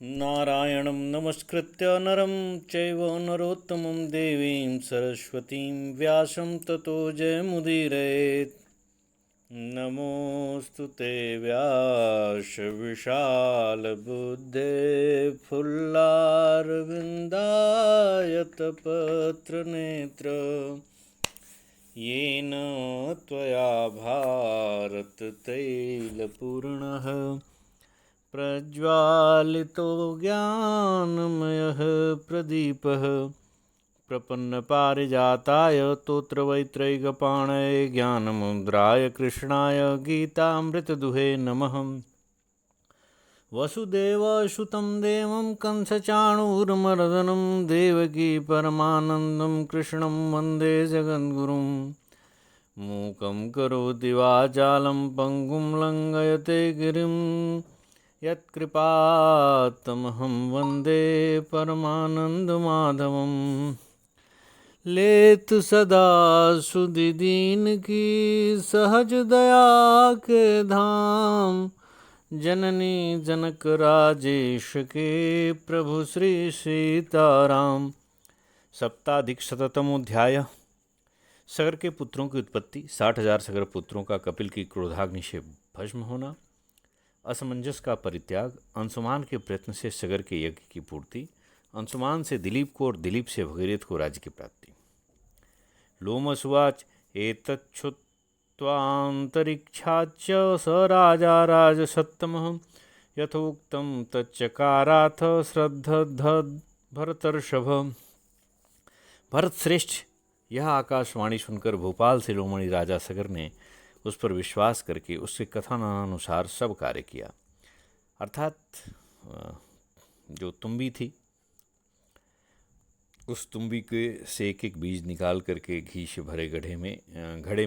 नारायणं नमस्कृत्य नरं चैव नरोत्तमं देवीं सरस्वतीं व्यासं ततो जयमुदीरयेत्। नमोऽस्तु ते व्यासविशालबुद्धे फुल्लारविन्दायतपत्रनेत्र येन त्वया भारततैलपूर्णः प्रज्वालितो ज्ञानमयः प्रदीपः प्रपन्नपारिजाताय तोत्रवैत्रैकपाणये ज्ञानमुद्राय कृष्णाय गीतामृतदुहे नमः। वसुदेवसुतं देवं कंसचाणूरमर्दनं देवकी परमानन्दं कृष्णं वन्दे जगद्गुरुं। मूकं करोति वाचालं पङ्गुं लङ्घयते गिरिं यत्कृपातमहं वन्दे परमानन्दमाधवं। लेत सदा सुदीन की सहज दया के धाम, जननी जनक राजेश के प्रभु श्री सीताराम। सप्ताधिक शततमोध्याय। सगर के पुत्रों की उत्पत्ति। 60,000 सगर पुत्रों का कपिल की क्रोधाग्नि से भस्म होना। असमंजस का परित्याग। अंशुमान के प्रयत्न से सगर के यज्ञ की पूर्ति। अंशुमान से दिलीप को और दिलीप से भगीरथ को राज्य की प्राप्ति। लोमसुवाच एतच्छ्रुत्वान्तरिक्षाच्च स राजा राजसत्तमः यथोक्तं तच्चकाराथ श्रद्धद्ध भरतर्षभ। भरत श्रेष्ठ, यह आकाशवाणी सुनकर भोपाल से लोमड़ी राजा सगर ने उस पर विश्वास करके उसके कथनानुसार सब कार्य किया। अर्थात जो तुम्बी थी, उस तुम्बी के से एक एक बीज निकाल करके घी से भरे घड़े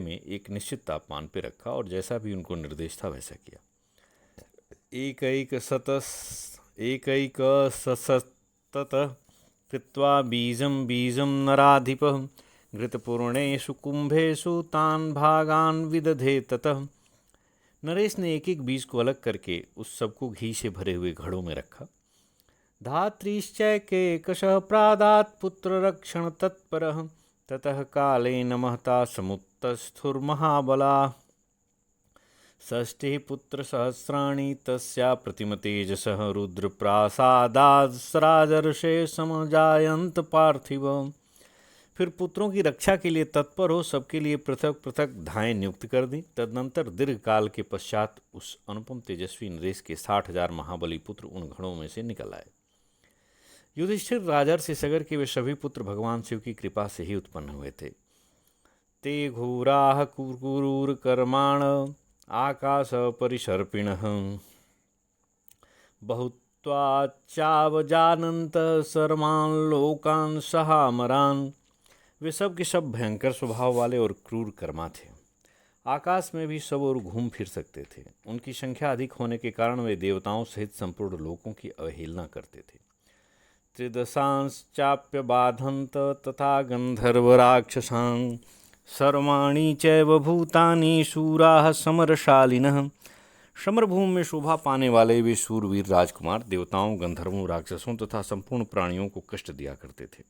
में एक निश्चित तापमान पर रखा और जैसा भी उनको निर्देश था वैसा किया। एक सतत कृत्वा बीजं बीजं नराधिपः घृतपूर्णेषु कुंभेषु तान भागान विदधे ततः। नरेश ने एक एक बीज को अलग करके उस सबको घी से भरे हुए घड़ों में रखा। धात्रीश्चैकेकशः प्रादात् पुत्ररक्षण तत्परः ततः कालेन महता समुत्तस्थुर्महाबला। षष्टिः पुत्रसहस्राणि तस्या प्रतिमतेजसः रुद्रप्रासादाद् समजायन्त पार्थिव। फिर पुत्रों की रक्षा के लिए तत्पर हो सबके लिए पृथक पृथक धाएं नियुक्त कर दी। तदनंतर दीर्घ काल के पश्चात उस अनुपम तेजस्वी नरेश के 60,000 महाबली पुत्र उन घड़ों में से निकल आए। युधिष्ठिर राजर्षि सगर के वे सभी पुत्र भगवान शिव की कृपा से ही उत्पन्न हुए थे। ते घोराः कुरुर कर्माण आकाश परिसर्पिणः बहुत्वाच्चावजानन्त सर्वान् लोकान् सहामरान्। वे सब के सब भयंकर स्वभाव वाले और क्रूर कर्मा थे। आकाश में भी सब और घूम फिर सकते थे। उनकी संख्या अधिक होने के कारण वे देवताओं सहित संपूर्ण लोकों की अवहेलना करते थे। त्रिदशांश्चाप्य बाधंत तथा गंधर्व राक्षसान् सर्वाणि चैव भूतानि शूराः समरशालिनः। समरभूमि में शोभा पाने वाले वे शूरवीर राजकुमार देवताओं, गंधर्वों, राक्षसों तथा संपूर्ण प्राणियों को कष्ट दिया करते थे।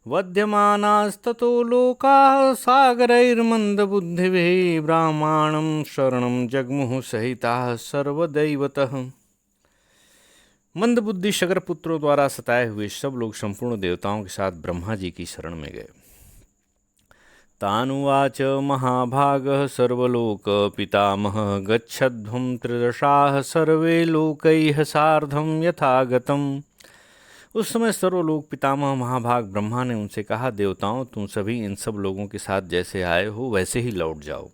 वध्यमानास्ततो लोकाः सागरैर्मन्दबुद्धिभिः ब्राह्मणं शरणं जग्मुः सहिताः सर्वदैवतः। मंदबुद्धि सगर पुत्रों द्वारा सताए हुए सब लोग संपूर्ण देवताओं के साथ ब्रह्मा जी की शरण में गए। तानुवाच महाभागः सर्वलोक पितामहः गच्छध्वं त्रिदशाः सर्वे लोकैः सार्धं यथागतम्। उस समय सर्वलोक पितामह महाभाग ब्रह्मा ने उनसे कहा, देवताओं तुम सभी इन सब लोगों के साथ जैसे आए हो वैसे ही लौट जाओ।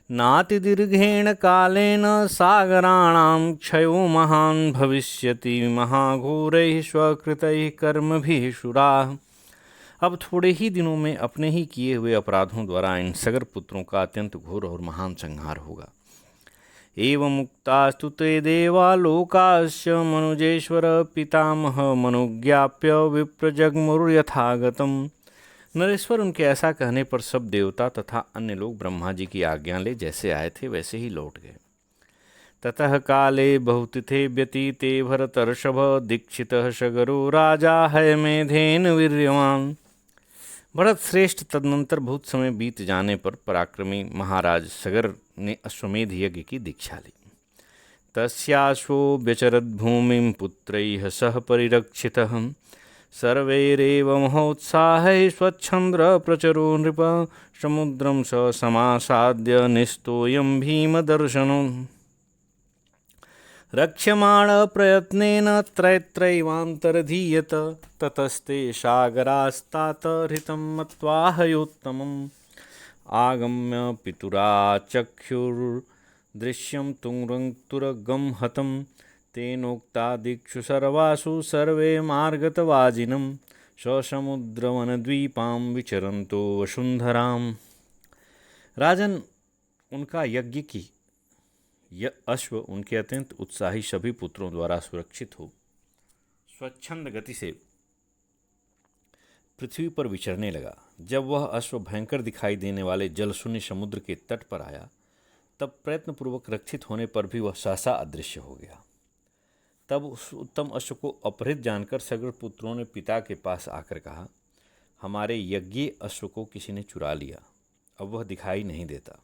नाति दीर्घेण कालेन सागराणां क्षयो महान् भविष्यति महाघोरैः स्वकृतैः कर्मभिः शुराः। अब थोड़े ही दिनों में अपने ही किए हुए अपराधों द्वारा इन सगर पुत्रों का अत्यंत घोर और महान संहार होगा। एवं मुक्तास्तु ते देवा लोकास्य मनुजेश्वर पितामह मनुज्ञाप्य विप्रजग्मुर्यथागतम्। नरेश्वर उनके ऐसा कहने पर सब देवता तथा अन्य लोग ब्रह्मा जी की आज्ञा ले जैसे आए थे वैसे ही लौट गए। ततः काले बहुतिथे व्यतीते भरतर्षभ दीक्षितः सगरो राजा हयमेधेन वीर्यवान्। भरत श्रेष्ठ तदनंतर बहुत समय बीत जाने पर पराक्रमी महाराज सगर ने अश्वमेध यज्ञ की दीक्षा ली। तस्याश्वो व्यचरद् भूमिं पुत्रैः सह परिरक्षितः सर्वैरेव महोत्साहैः स्वच्छन्द्र प्रचरो नृप समुद्रं स समासाद्य निस्तोयं भीमदर्शनम्। रक्ष्यमाण प्रयत्नेन त्रैत्रैवान्तरधीयत ततस्ते सागरास्तात हृतं मत्वा हयोत्तमम्। आगम्य पितुरा चक्षुर्दृश्यं तुरगं हतं तेनोक्ता दिक्षु सर्वासु सर्वे मार्गतवाजिनं ससमुद्रवनद्वीपां विचरन्तो वसुंधराम। राजन, उनका यज्ञ की यह अश्व उनके अत्यंत उत्साही सभी पुत्रों द्वारा सुरक्षित हो स्वच्छंद गति से पृथ्वी पर विचरने लगा। जब वह अश्व भयंकर दिखाई देने वाले जलशून्य समुद्र के तट पर आया तब प्रयत्नपूर्वक रक्षित होने पर भी वह सहसा अदृश्य हो गया। तब उस उत्तम अश्व को अपहृत जानकर सगर पुत्रों ने पिता के पास आकर कहा, हमारे यज्ञ अश्व को किसी ने चुरा लिया, अब वह दिखाई नहीं देता।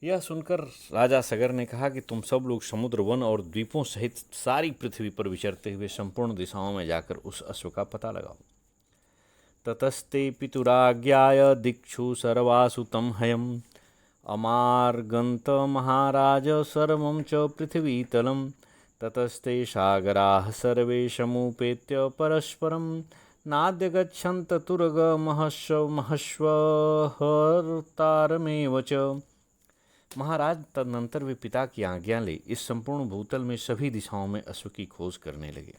यह सुनकर राजा सगर ने कहा कि तुम सब लोग समुद्र, वन और द्वीपों सहित सारी पृथ्वी पर विचरते हुए संपूर्ण दिशाओं में जाकर उस अश्व का पता लगाओ। ततस्ते पितुराज्ञाय दिक्षु सर्वासु तं हयम् अमार्गन्त महाराज सर्वं च पृथ्वीतलं। ततस्ते सागराः सर्वे समुपेत्य परस्परं नाद्य गच्छन्त तुरगमहश्वहर्तारमेव च। महाराज, तदनंतर वे पिता की आज्ञा ले इस संपूर्ण भूतल में सभी दिशाओं में अश्व की खोज करने लगे।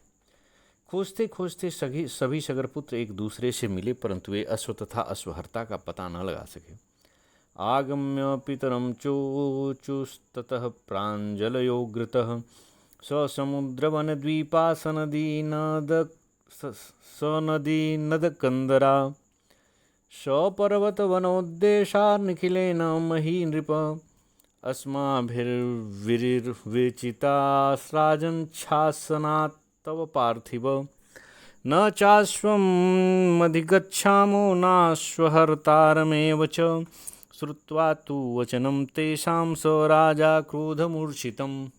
खोजते खोजते सभी सगरपुत्र एक दूसरे से मिले, परंतु वे अश्व तथा अश्वहर्ता का पता न लगा सके। आगम्य पितरम चोचुस्ततः प्राञ्जलयो घृतः समुद्रवनद्वीपा सनदीनदकन्दरा सपर्वतवनोद्देशा निखिलेन मही नृप अस्माभिर्विचितास्राजच्छासनात् तव पार्थिव न चाश्वमधिगच्छामो नाश्वहर्तारमेव च। श्रुत्वा तु वचनं तेषां स राजा क्रोधमूर्छितम्।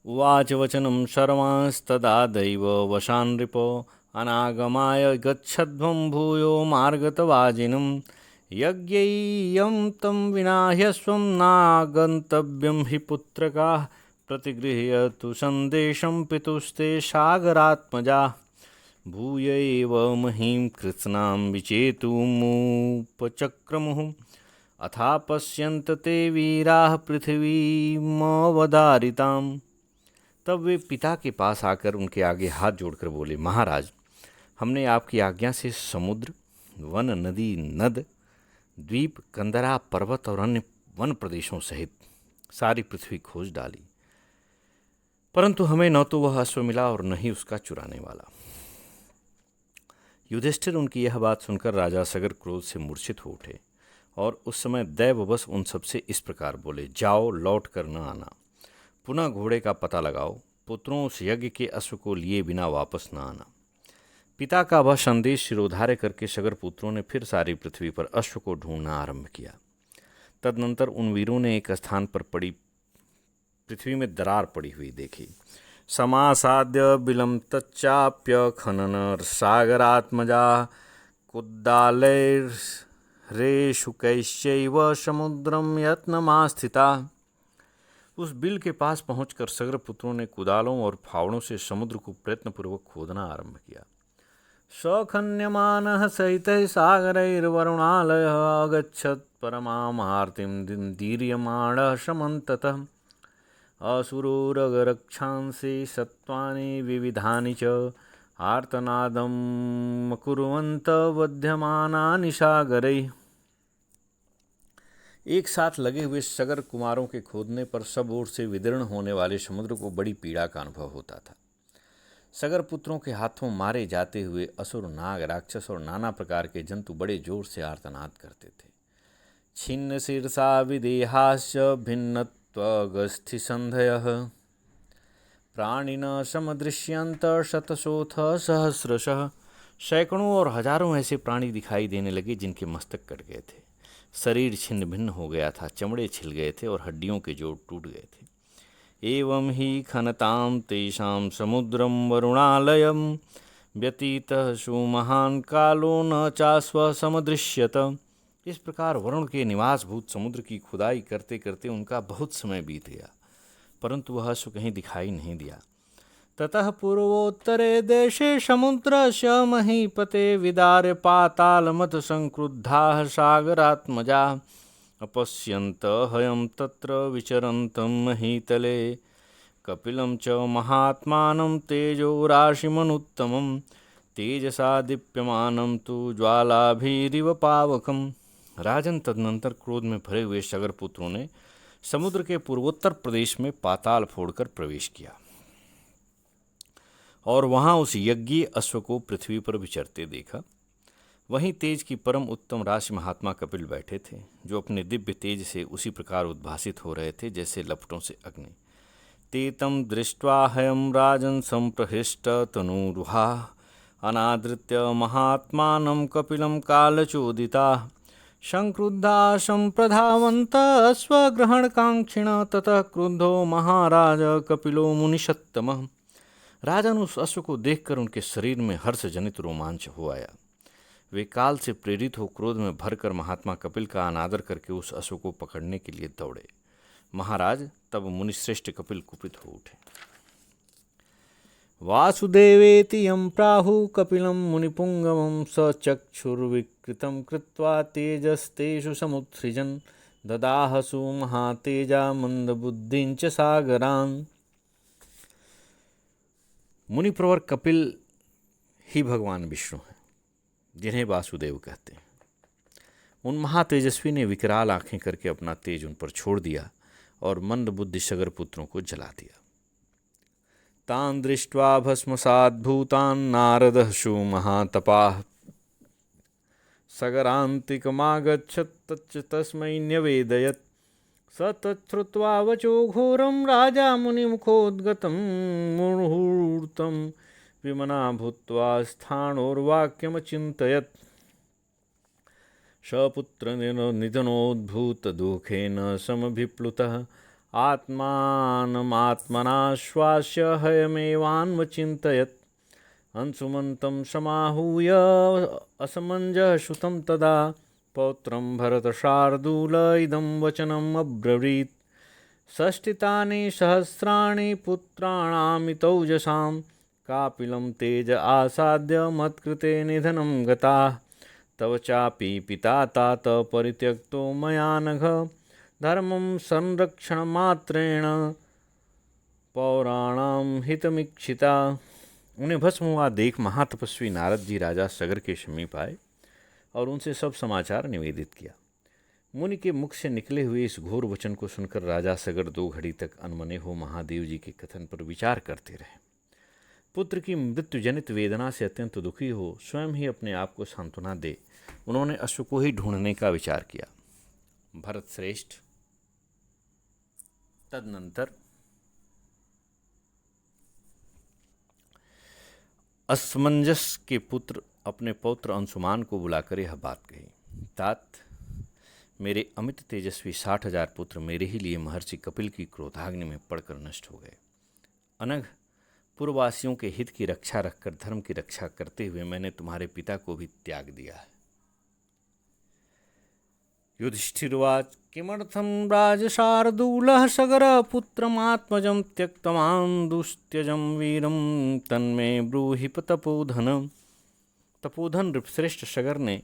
उवाच वचनं सर्वांस्तदा दैव वशान् नृप अनागमाय गच्छध्वं भूयो मार्गतवाजिनं। यज्ञेयं तं विना ह्यस्वं नागन्तव्यं हि पुत्रकाः प्रतिगृह्य तु सन्देशं पितुस्ते सागरात्मजा। भूय एव महीं कृत्स्नां विचेतुमुपचक्रमुः अथा पश्यन्त ते वीराः पृथिवीमवधारिताम्। तब वे पिता के पास आकर उनके आगे हाथ जोड़कर बोले, महाराज, हमने आपकी आज्ञा से समुद्र, वन, नदी, नद, द्वीप, कंदरा, पर्वत और अन्य वन प्रदेशों सहित सारी पृथ्वी खोज डाली, परंतु हमें न तो वह अश्व मिला और न ही उसका चुराने वाला। युधिष्ठिर उनकी यह बात सुनकर राजा सगर क्रोध से मूर्छित हो उठे और उस समय दैववश उन सबसे इस प्रकार बोले, जाओ, लौट कर न आना, पुनः घोड़े का पता लगाओ, पुत्रों उस यज्ञ के अश्व को लिए बिना वापस न आना। पिता का वह संदेश शिरोधार्य करके सगर पुत्रों ने फिर सारी पृथ्वी पर अश्व को ढूंढना आरंभ किया। तदनंतर उन वीरों ने एक स्थान पर पड़ी पृथ्वी में दरार पड़ी हुई देखी। समासाद्य बिलम तच्चाप्य खनन सागरात्मजा कुद्दालैर्रेशुकैश्चैव समुद्रम यत्नमास्थिता। उस बिल के पास पहुंचकर सगर पुत्रों ने कुदालों और फावड़ों से समुद्र को प्रयत्नपूर्वक खोदना आरंभ किया। सखन्यमानः सहितैः सागरैर्वरुणालयः अगच्छत् परमामार्तिं दीर्यमाणः समन्ततः। असुरोरगरक्षांसि सत्त्वानि विविधानि च आर्तनादं कुर्वन्त वध्यमानानि सागरैः। एक साथ लगे हुए सगर कुमारों के खोदने पर सब ओर से विदीर्ण होने वाले समुद्र को बड़ी पीड़ा का अनुभव होता था। सगर पुत्रों के हाथों मारे जाते हुए असुर, नाग, राक्षस और नाना प्रकार के जंतु बड़े जोर से आर्तनाद करते थे। छिन्नशीर्षा विदेहाश्च भिन्नत्वगस्थिसन्धयः प्राणिनः समदृश्यन्त शतशोऽथ सहस्रशः। सैकड़ों और हजारों ऐसे प्राणी दिखाई देने लगे जिनके मस्तक कट गए थे, शरीर छिन्न भिन्न हो गया था, चमड़े छिल गए थे और हड्डियों के जोड़ टूट गए थे। एवं ही खनतां तेषां समुद्रं वरुणालयं व्यतीतः सुमहान् कालो न चास्व समदृश्यत। इस प्रकार वरुण के निवासभूत समुद्र की खुदाई करते करते उनका बहुत समय बीत गया, परंतु वह अश्व कहीं दिखाई नहीं दिया। ततः पूर्वोत्तरे देशे समुद्रस्य महीपते विदार्य पातालमथ संक्रुद्धाः सागरात्मजाः अपश्यन्त हयं तत्र विचरन्तं महीतले कपिलं च महात्मानं तेजो राशिमनुत्तमं तेजसा दीप्यमानं तु ज्वालाभिरिव पावकम्। राजन, तदनंतर क्रोध में भरे हुए सगर पुत्रों ने समुद्र के पूर्वोत्तर प्रदेश में पाताल फोड़कर प्रवेश किया और वहां उस यज्ञीय अश्व को पृथ्वी पर विचरते देखा। वहीं तेज की परम उत्तम राशि महात्मा कपिल बैठे थे, जो अपने दिव्य तेज से उसी प्रकार उद्भासित हो रहे थे जैसे लपटों से अग्नि। ते तं दृष्ट्वा हयं राजन् संप्रहृष्ट तनूरुहा अनादृत्य महात्मानं कपिलं कालचोदिताः संक्रुद्धा संप्रधावन्तः स्वग्रहणकांक्षिणः ततः क्रुद्धो महाराज कपिलो मुनिषत्तमः। राजन, उस अश्व को देखकर उनके शरीर में हर्ष जनित रोमांच हो आया। वे काल से प्रेरित हो क्रोध में भरकर महात्मा कपिल का अनादर करके उस अश्व को पकड़ने के लिए दौड़े। महाराज, तब मुनिश्रेष्ठ कपिल कुपित हो उठे। वासुदेवेति यं प्राहुः कपिलं मुनिपुंगवं स चक्षुर्विकृतं कृत्वा तेजस्तेषु समुत्सृजन् ददाहसु महातेजा मंदबुद्धिं च सागरान्। मुनिप्रवर कपिल ही भगवान विष्णु हैं, जिन्हें वासुदेव कहते हैं। उन महातेजस्वी ने विकराल आंखें करके अपना तेज उन पर छोड़ दिया और मंद बुद्धि सगर पुत्रों को जला दिया। तान् दृष्ट्वा भस्मसाद्भूतान् नारदः महातपाः सगरान्तिकमागच्छत् तच्च तस्मै न्यवेदयत्। स तच्छ्रुत्वा वचो घोरं राजा मुनिमुखोद्गतं मुहूर्तं विमना भूत्वा स्थाणोर्वाक्यमचिन्तयत्। सपुत्रनिधनोद्भूतदुःखेन समभिप्लुतः आत्मानमात्मनाश्वास्य हयमेवान्वचिन्तयत्। अंशुमन्तं समाहूय असमञ्जः सुतं तदा पौत्रं भरतशार्दूल इदं वचनम् अब्रवीत्। षष्टितानि सहस्राणि पुत्राणामितौजसां कापिलं तेज आसाद्य मत्कृते निधनं गताः। तव चापि पिता तात परित्यक्तो मया नघ धर्मं संरक्षणमात्रेण पौराणां हितमीक्षिता। उन्हें भस्म हुआ देख महातपस्वी नारद जी राजा सगर के समीप आए और उनसे सब समाचार निवेदित किया। मुनि के मुख से निकले हुए इस घोर वचन को सुनकर राजा सगर 2 घड़ी तक अनमने हो महादेव जी के कथन पर विचार करते रहे। पुत्र की मृत्यु जनित वेदना से अत्यंत दुखी हो स्वयं ही अपने आप को सांत्वना दे उन्होंने अश्व को ही ढूंढने का विचार किया। भरत श्रेष्ठ, तदनंतर असमंजस के पुत्र अपने पौत्र अंशुमान को बुलाकर यह बात कही। तात, मेरे अमित तेजस्वी 60,000 पुत्र मेरे ही लिए महर्षि कपिल की क्रोधाग्नि में पड़कर नष्ट हो गए। अनघ, पूर्ववासियों के हित की रक्षा रखकर धर्म की रक्षा करते हुए मैंने तुम्हारे पिता को भी त्याग दिया है। युधिष्ठिर्वाच किमर्थं राजशार्दूलः सगरपुत्रमात्मजं त्यक्तवान् दुस्त्यजं वीरं तन्मे ब्रूहि तपोधन। तपोधन नृपश्रेष्ठ सगर ने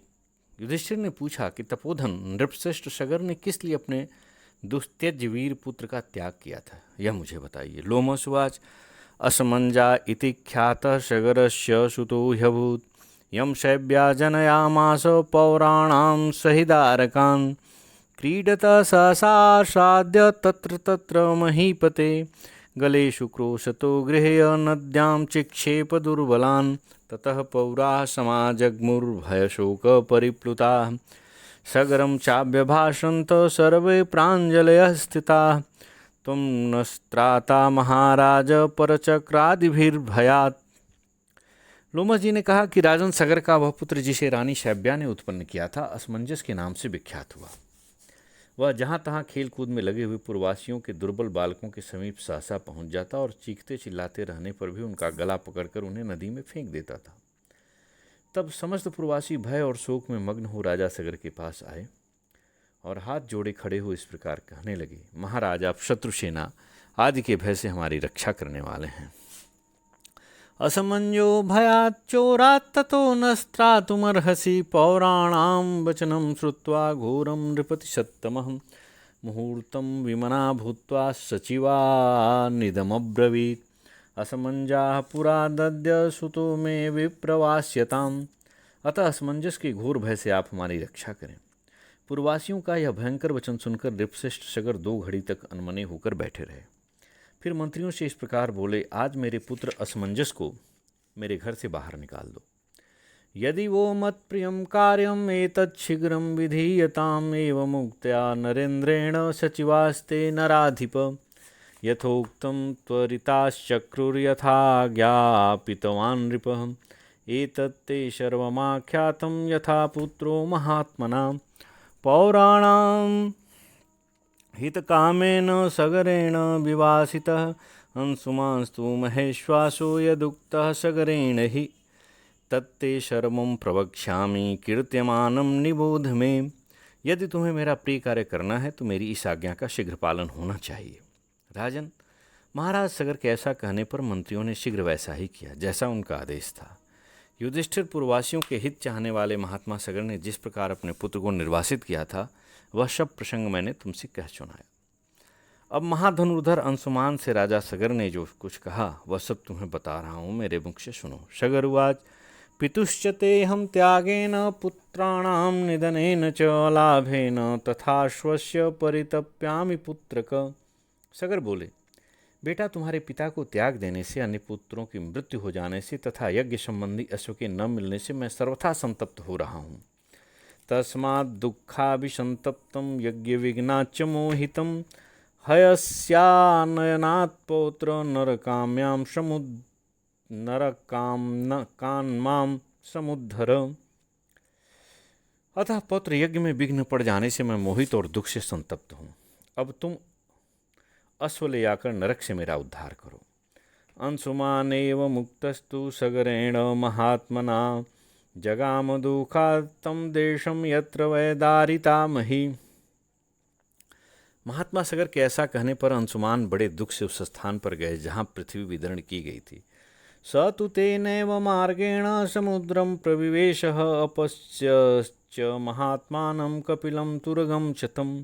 युधिष्ठिर ने पूछा कि तपोधन नृपश्रेष्ठ सगर ने किस लिए अपने दुस्त्यज वीर पुत्र का त्याग किया था, यह मुझे बताइए। लोमसुवाच असमंजा इति ख्यातः सगरस्य सुतो ह्यभूत् यं शैव्या जनयामास पौराणां सहिदारकान् क्रीडतः सहसासाद्य तत्र तत्र महीपते गलेषु क्रोशतो गृह्य नद्यां चिक्षेप दुर्बलान् ततः पौराः समाजग्मुर्भयशोकपरिप्लुताः सगरं चाभ्यभाषन्त सर्वे प्राञ्जलयः स्थिताः। त्वं नस्त्राता महाराज परचक्रादिभिर्भयात्। लोमस जी ने कहा कि राजन, सगर का वह पुत्र जिसे रानी शैब्या ने उत्पन्न किया था असमंजस के नाम से विख्यात हुआ। वह जहाँ तहाँ खेल कूद में लगे हुए पुरवासियों के दुर्बल बालकों के समीप सहसा पहुँच जाता और चीखते चिल्लाते रहने पर भी उनका गला पकड़कर उन्हें नदी में फेंक देता था। तब समस्त पुरवासी भय और शोक में मग्न हो राजा सगर के पास आए और हाथ जोड़े खड़े हो इस प्रकार कहने लगे, महाराज, आप शत्रु सेना आदि के भय से हमारी रक्षा करने वाले हैं। असमंजो भयाच्चोरात् ततो नस्त्रातुमर्हसि पौराणां वचनं श्रुत्वा घोरं नृपतिशत्तमः मुहूर्तं विमना भूत्वा सचिवानिदमब्रवीत्। असमंजाः पुरा दद्य सुतो मे विप्रवास्यताम्। अतः असमंजस के घोर भय से आप हमारी रक्षा करें। पुरवासियों का यह भयंकर वचन सुनकर नृपश्रेष्ठ सगर 2 घड़ी तक अनमने होकर बैठे रहे। फिर मंत्रियों से इस प्रकार बोले, आज मेरे पुत्र असमंजस को मेरे घर से बाहर निकाल दो। यदि वो मत प्रियम कार्यम एतत् शीघ्रं विधीयताम् एवं मुक्त्या नरेंद्रेण सचिवास्ते नराधिप यथोक्तं त्वरिताश्चक्रुर्यथा ज्ञापितवान् नृपः एतत्ते सर्वमाख्यातं यथा पुत्रो महात्मना पौराणां हितकामेन सगरेण विवासितः अंशुमांस्तु महेश्वासो यदुक्तः सगरेण हि तत्ते शर्मं प्रवक्ष्यामि कीर्त्यमानं निबोध में। यदि तुम्हें मेरा प्रिय कार्य करना है तो मेरी इस आज्ञा का शीघ्र पालन होना चाहिए। राजन, महाराज सगर के ऐसा कहने पर मंत्रियों ने शीघ्र वैसा ही किया जैसा उनका आदेश था। युधिष्ठिर पुरवासियों के हित चाहने वाले महात्मा सगर ने जिस प्रकार अपने पुत्र को निर्वासित किया था वह सब प्रसंग मैंने तुमसे कह सुनाया। अब महाधनुर्धर अंशुमान से राजा सगर ने जो कुछ कहा वह सब तुम्हें बता रहा हूँ, मेरे मुख से सुनो। सगर उवाच, पितुश्च तेऽहं त्यागेन पुत्राणां निधनेन च अलाभेन तथाश्वस्य परितप्यामि पुत्रक। सगर बोले, बेटा, तुम्हारे पिता को त्याग देने से, अन्य पुत्रों की मृत्यु हो जाने से तथा यज्ञ संबंधी अश्व के न मिलने से मैं सर्वथा संतप्त हो रहा हूँ। तस्मात् दुःखाभिसंतप्तं यज्ञविघ्नाच्च मोहितं हयस्यानयनात् पौत्र नरकाम्यां नरकान्मां समुद्धर। अतः पौत्र यज्ञ में विघ्न पड़ जाने से मैं मोहित और दुख से संतप्त हूँ। अब तुम अश्व ले आकर नरक से मेरा उद्धार करो। अंशुमानेव मुक्तस्तु सगरेण महात्मना जगाम दुःखार्तं देशं यत्र वैदारितामहि। महात्मा सगर के ऐसा कहने पर अंशुमान बड़े दुख से उस स्थान पर गए जहाँ पृथ्वी विदर्ण की गई थी। स तु तेनैव मार्गेण समुद्रं प्रविवेशः अपश्च महात्मानं कपिलं तुरगं च तम्।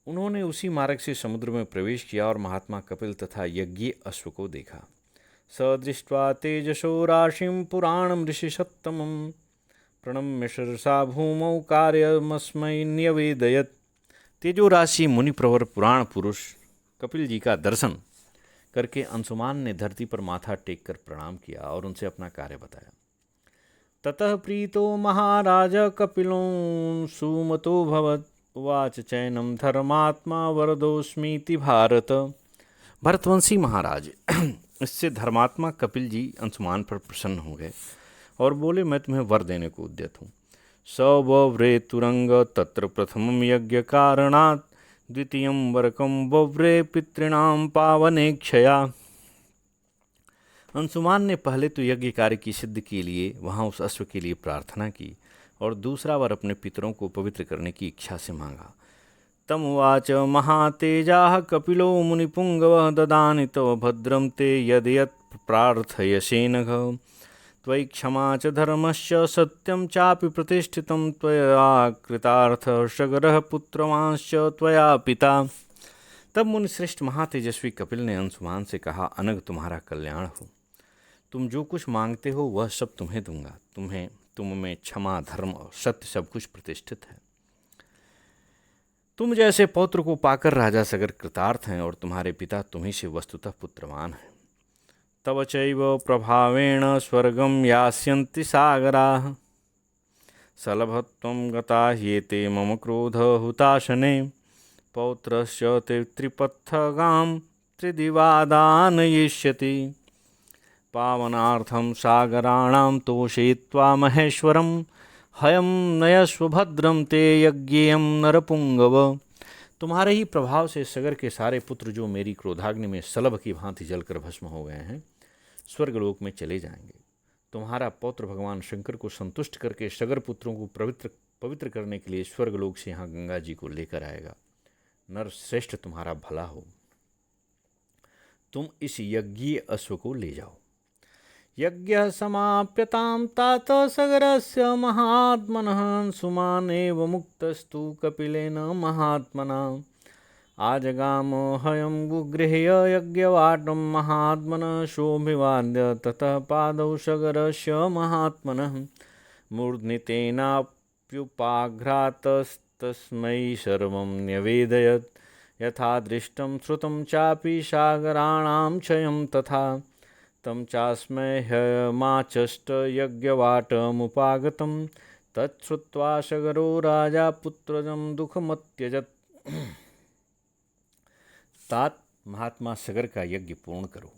उन्होंने उसी मार्ग से समुद्र में प्रवेश किया और महात्मा कपिल तथा यज्ञीय अश्व को देखा। स दृष्ट्वा तेजसो राशिं पुराणमृषिसत्तमं प्रणम्य शिरसा भूमौ कार्यमस्मै न्यवेदयत्। तेजो राशि मुनि प्रवर पुराण पुरुष कपिल जी का दर्शन करके अंशुमान ने धरती पर माथा टेक कर प्रणाम किया और उनसे अपना कार्य बताया। ततः प्रीतो महाराज कपिलो सुमतो भवत् उवाच चैनम धर्मात्मा वरदोस्मीति भारत। भरतवंशी महाराज इससे धर्मात्मा कपिल जी अंशुमान पर प्रसन्न हो गए और बोले, मैं तुम्हें वर देने को उद्यत हूँ। स वव्रे तुरंग तत्र प्रथमं यज्ञ कारणात् द्वितीयं वरकं वव्रे पितॄणां पावने क्षया। अंशुमान ने पहले तो यज्ञ कार्य की सिद्धि के लिए वहाँ उस अश्व के लिए प्रार्थना की और दूसरा वर अपने पितरों को पवित्र करने की इच्छा से मांगा। तमुवाच महातेजाः कपिलो मुनिपुंगवः ददानि तव भद्रं ते यद् यत् प्रार्थयसे नघ। त्वयि क्षमा च धर्मश्च सत्यं चापि प्रतिष्ठितं त्वया कृतार्थः सगरः पुत्रवांश्च त्वया पिता। तब मुनिश्रेष्ठ महातेजस्वी कपिल ने अंशुमान से कहा, अनग तुम्हारा कल्याण हो। तुम जो कुछ मांगते हो वह सब तुम्हें दूंगा। तुम में क्षमा, धर्म और सत्य सब कुछ प्रतिष्ठित है। तुम जैसे पौत्र को पाकर राजा सगर कृतार्थ हैं और तुम्हारे पिता तुम्ही से वस्तुतः पुत्रवान हैं। तव चैव प्रभावेण स्वर्गं यास्यन्ति सागराः सलभत्वं गता ह्येते मम क्रोध हुताशने पौत्रस्य ते त्रिपथगां त्रिदिवादानयिष्यति पावनार्थं सागराणां तोषयित्वा महेश्वरं हयं नयस्व भद्रं ते यज्ञेयं नरपुंगव। तुम्हारे ही प्रभाव से सगर के सारे पुत्र जो मेरी क्रोधाग्नि में सलभ की भांति जलकर भस्म हो गए हैं स्वर्गलोक में चले जाएंगे। तुम्हारा पौत्र भगवान शंकर को संतुष्ट करके सगर पुत्रों को पवित्र करने के लिए स्वर्गलोक से यहाँ गंगा जी को लेकर आएगा। नर श्रेष्ठ तुम्हारा भला हो, तुम इस यज्ञीय अश्व को ले जाओ। यज्ञ समाप्यतां तात सगरस्य महात्मनः अंशुमानेव मुक्तस्तु कपिलेन महात्मना आजगाम हयं गुगृह्य यज्ञवाटं महात्मनः शोभिवाद्य ततः पादौ सगरस्य महात्मनः मूर्ध्नि तेनाप्युपाघ्रातस्तस्मै सर्वं न्यवेदयत् यथा दृष्टं श्रुतं चापि सागराणां क्षयं तथा तं चास्मै ह्यमाचष्ट यज्ञवाटमुपागतं तच्छ्रुत्वा सगरो राजा पुत्रजं दुःखमत्यजत्। तात महात्मा सगर का यज्ञ पूर्ण करो।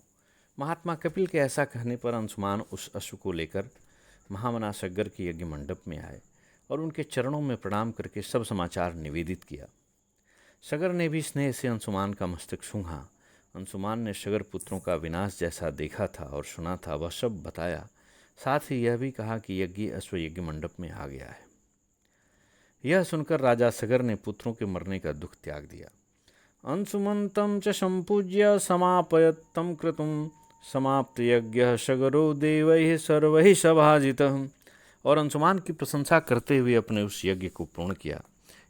महात्मा कपिल के ऐसा कहने पर अंशुमान उस अश्व को लेकर महामना सगर के यज्ञ मंडप में आए और उनके चरणों में प्रणाम करके सब समाचार निवेदित किया। सगर ने भी स्नेह से अंशुमान का मस्तक सूंघा। अंशुमान ने सगर पुत्रों का विनाश जैसा देखा था और सुना था वह सब बताया। साथ ही यह भी कहा कि यज्ञ अश्व यज्ञ मंडप में आ गया है। यह सुनकर राजा सगर ने पुत्रों के मरने का दुख त्याग दिया। अंशुमन्तं च संपूज्य समापयत्तं क्रतुं समाप्त यज्ञ सगरो देवैः सर्वैः सभाजितः। और अंशुमान की प्रशंसा करते हुए अपने उस यज्ञ को पूर्ण किया।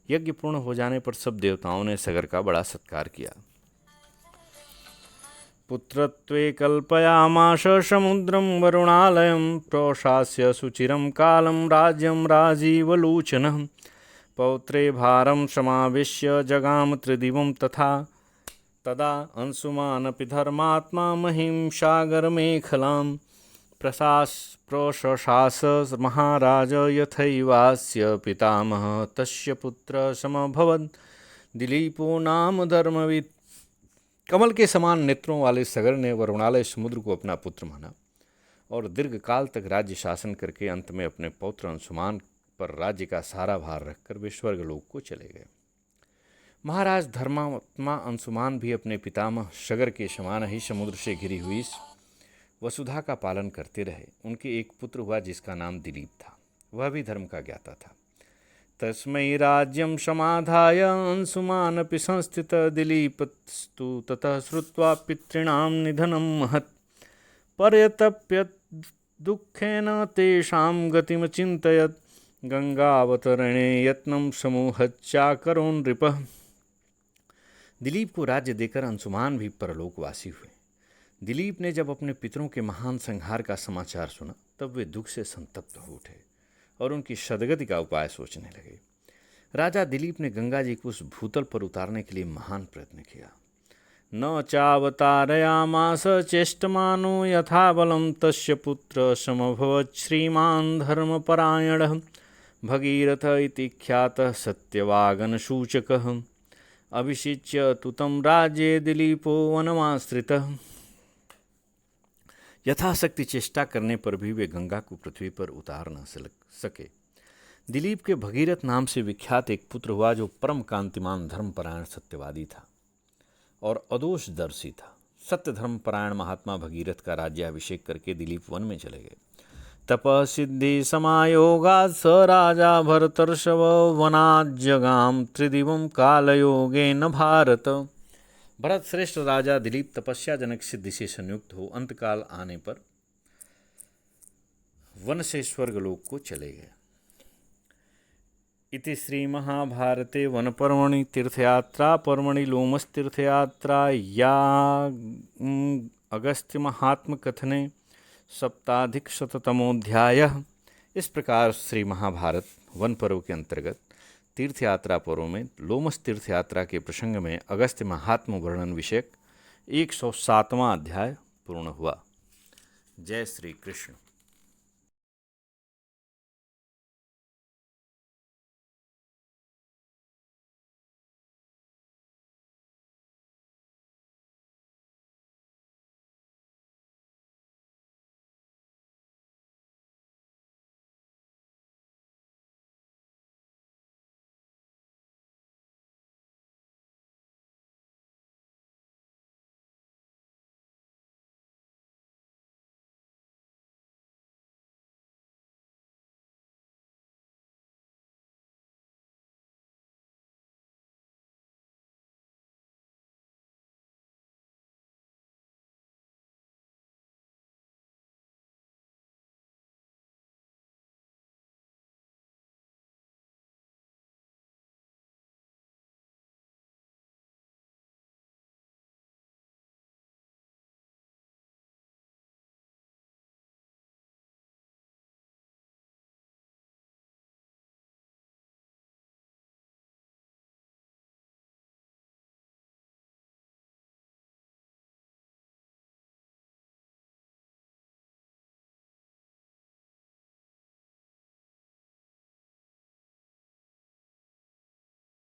यज्ञ पूर्ण हो जाने पर सब देवताओं ने सगर का बड़ा सत्कार किया। पुत्रत्वे कल्पयामास समुद्रं वरुणालयं प्रशास्य सुचिरं कालं राज्यं राजीवलोचनः पौत्रे भारं समाविश्य जगाम त्रिदिवं तथा तदा अंशुमानपि धर्मात्मा महिं सागरमेखलां प्रशशास महाराज यथैवास्य पितामहः तस्य पुत्र समभवत् दिलीपो नाम धर्मवित्। कमल के समान नेत्रों वाले सगर ने वरुणालय समुद्र को अपना पुत्र माना और दीर्घ काल तक राज्य शासन करके अंत में अपने पौत्र अंशुमान पर राज्य का सारा भार रखकर वे स्वर्गलोक को चले गए। महाराज धर्मात्मा अंशुमान भी अपने पितामह सगर के समान ही समुद्र से घिरी हुई वसुधा का पालन करते रहे। उनके एक पुत्र हुआ जिसका नाम दिलीप था। वह भी धर्म का ज्ञाता था। तस्मै राज्यं समाधाय अंशुमानपि संस्थित दिलीपस्तु ततः श्रुत्वा पितॄणां निधनं महत् पर्यतप्यत् दुःखेन तेषां गतिमचिन्तयत् गंगावतरणे यत्नं समूहच्चाकरोन् नृपः। दिलीप को राज्य देकर अंशुमान भी परलोकवासी हुए। दिलीप ने जब अपने पितरों के महान संहार का समाचार सुना तब वे दुख से संतप्त हो उठे और उनकी सदगति का उपाय सोचने लगे। राजा दिलीप ने गंगा जी को उस भूतल पर उतारने के लिए महान प्रयत्न किया। न चावतारयामास चेष्टमानो यथा बलं तस्य पुत्र समभवत् श्रीमान् धर्मपरायणः भगीरथ इति ख्यातः सत्यवागनसूचकः अभिषिच्य तु तं राज्ये दिलीपो वनमाश्रितः। यथाशक्ति चेष्टा करने पर भी वे गंगा को पृथ्वी पर उतार न सके। दिलीप के भगीरथ नाम से विख्यात एक पुत्र हुआ जो परम कांतिमान धर्मपरायण सत्यवादी था और अदोषदर्शी था। सत्य धर्मपरायण महात्मा भगीरथ का राज्याभिषेक करके दिलीप वन में चले गए। तपः सिद्धि समायोगात् स राजा भरतर्षभ वनाज्जगाम त्रिदिवं कालयोगेन भारत। भरत श्रेष्ठ राजा दिलीप तपस्या जनक सिद्धि से संयुक्त हो अंतकाल आने पर वन से स्वर्गलोक को चले गए। इति श्री महाभारते वन पर्वणि तीर्थयात्रा पर्वणि लोमस तीर्थयात्रा या अगस्त्य महात्म कथने सप्ताधिकशततमोऽध्यायः। इस प्रकार श्री महाभारत वन पर्व के अंतर्गत तीर्थ यात्रा पर्व में लोमस तीर्थ यात्रा के प्रसंग में अगस्त्य महात्म वर्णन विषयक 107वां अध्याय पूर्ण हुआ। जय श्री कृष्ण।